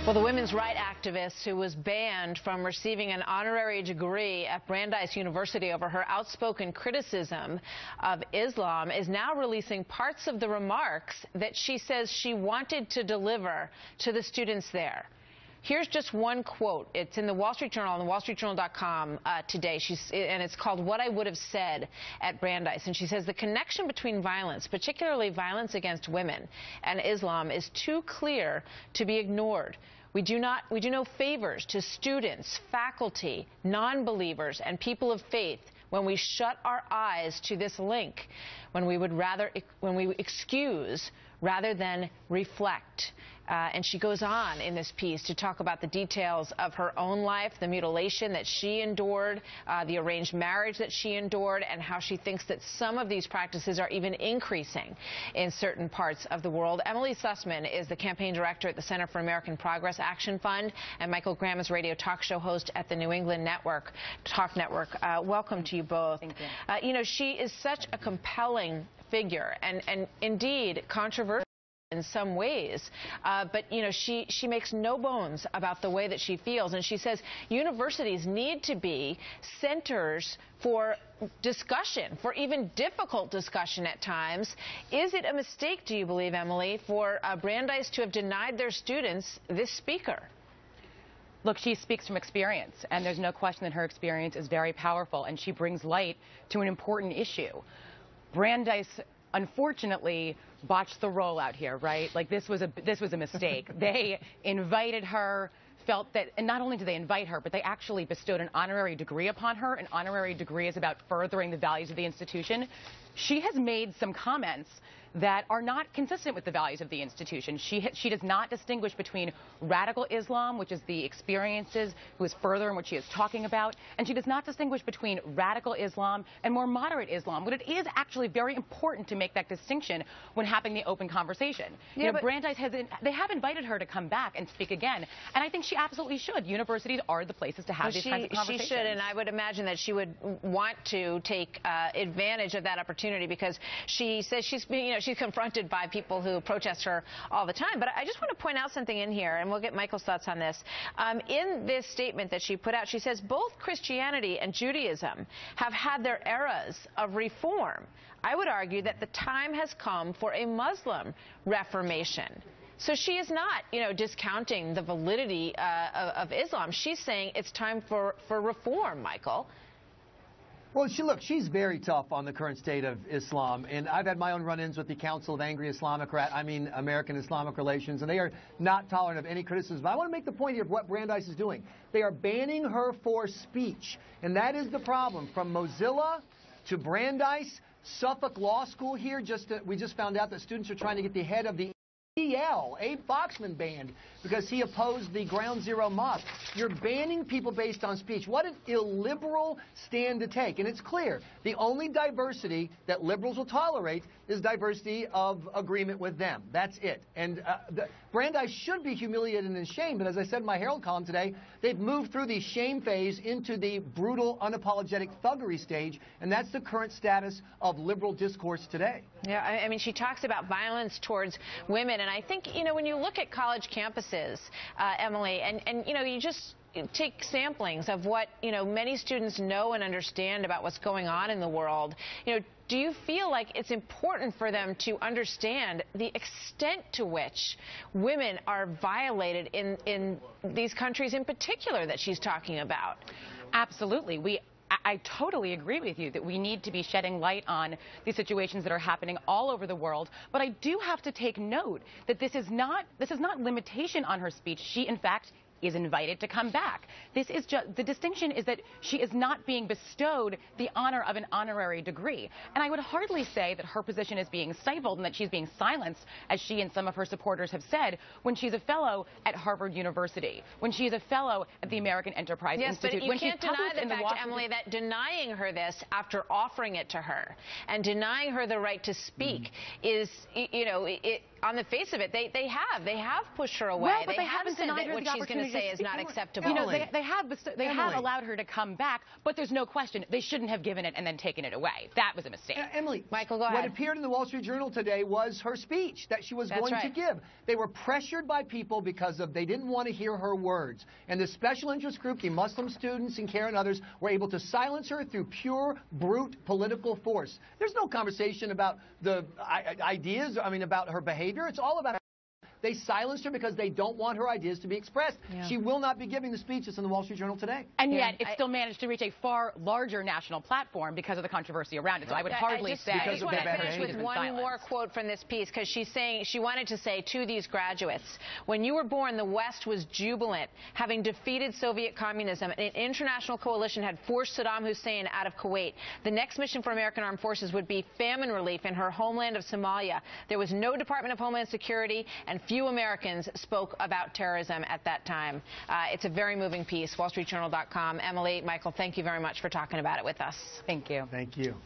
Well, the women's rights activist who was banned from receiving an honorary degree at Brandeis University over her outspoken criticism of Islam is now releasing parts of the remarks that she says she wanted to deliver to the students there. Here's just one quote. It's in the Wall Street Journal, on the wallstreetjournal.com today. And it's called "What I Would Have Said at Brandeis." And she says the connection between violence, particularly violence against women, and Islam is too clear to be ignored. We do no favors to students, faculty, non-believers, and people of faith when we shut our eyes to this link, when we excuse rather than reflect. And she goes on in this piece to talk about the details of her own life, the mutilation that she endured, the arranged marriage that she endured, and how she thinks that some of these practices are even increasing in certain parts of the world. Emily Sussman is the campaign director at the Center for American Progress Action Fund, and Michael Graham is radio talk show host at the New England Talk Network. Welcome to you both. Thank you. You know, she is such a compelling figure and indeed controversial in some ways, but you know, she makes no bones about the way that she feels, and she says universities need to be centers for discussion, for even difficult discussion at times. Is it a mistake, do you believe, Emily, for Brandeis to have denied their students this speaker? Look, she speaks from experience, and there's no question that her experience is very powerful, and she brings light to an important issue. Brandeis, unfortunately, botched the rollout here, right? Like, this was a mistake. They invited her, felt that, and not only did they invite her, but they actually bestowed an honorary degree upon her. An honorary degree is about furthering the values of the institution. She has made some comments that are not consistent with the values of the institution. She does not distinguish between radical Islam, which is the experiences, who is further in what she is talking about, and she does not distinguish between radical Islam and more moderate Islam. But it is actually very important to make that distinction when having the open conversation. Yeah, you know, Brandeis they have invited her to come back and speak again, and I think she absolutely should. Universities are the places to have these kinds of conversations. She should, and I would imagine that she would want to take advantage of that opportunity, because she says she's confronted by people who protest her all the time. But I just want to point out something in here, and we'll get Michael's thoughts on this. In this statement that she put out, she says both Christianity and Judaism have had their eras of reform. I would argue that the time has come for a Muslim reformation. So she is not, discounting the validity of Islam. She's saying it's time for reform, Michael. Well, she's very tough on the current state of Islam, and I've had my own run-ins with the Council of Angry American Islamic Relations, and they are not tolerant of any criticism. But I want to make the point here of what Brandeis is doing. They are banning her for speech, and that is the problem. From Mozilla to Brandeis, Suffolk Law School here, we just found out that students are trying to get the head of the Abe Foxman banned because he opposed the Ground Zero mosque. You're banning people based on speech. What an illiberal stand to take. And it's clear, the only diversity that liberals will tolerate is diversity of agreement with them. That's it. And Brandeis should be humiliated and ashamed, but as I said in my Herald column today, they've moved through the shame phase into the brutal, unapologetic thuggery stage, and that's the current status of liberal discourse today. Yeah, I mean, she talks about violence towards women, and I think, when you look at college campuses, Emily, and you just take samplings of what, many students know and understand about what's going on in the world, do you feel like it's important for them to understand the extent to which women are violated in these countries in particular that she's talking about? Absolutely. I totally agree with you that we need to be shedding light on these situations that are happening all over the world. But I do have to take note that this is not limitation on her speech. She, in fact, is invited to come back. This is just, the distinction is that she is not being bestowed the honor of an honorary degree. And I would hardly say that her position is being stifled and that she's being silenced, as she and some of her supporters have said, when she's a fellow at Harvard University, when she's a fellow at the American Enterprise Institute. Yes, but you can't deny the fact, Emily, that denying her this after offering it to her and denying her the right to speak is, on the face of it, they have pushed her away. Well, but they haven't said said that what she's going to say is not acceptable. You know, they have allowed her to come back, but there's no question they shouldn't have given it and then taken it away. That was a mistake. Emily, Michael, go ahead. What appeared in the Wall Street Journal today was her speech that she was going to give. They were pressured by people because they didn't want to hear her words. And the special interest group, the Muslim students and CARE and others, were able to silence her through pure, brute political force. There's no conversation about the ideas, about her behavior. It's all about they silenced her because they don't want her ideas to be expressed. Yeah. She will not be giving the speeches in the Wall Street Journal today. And yet it still managed to reach a far larger national platform because of the controversy around it. So I would hardly say... I just want to finish with one more quote from this piece, because she's saying, she wanted to say to these graduates, when you were born, the West was jubilant, having defeated Soviet communism. An international coalition had forced Saddam Hussein out of Kuwait. The next mission for American armed forces would be famine relief in her homeland of Somalia. There was no Department of Homeland Security, and few Americans spoke about terrorism at that time. It's a very moving piece, wallstreetjournal.com. Emily, Michael, thank you very much for talking about it with us. Thank you. Thank you.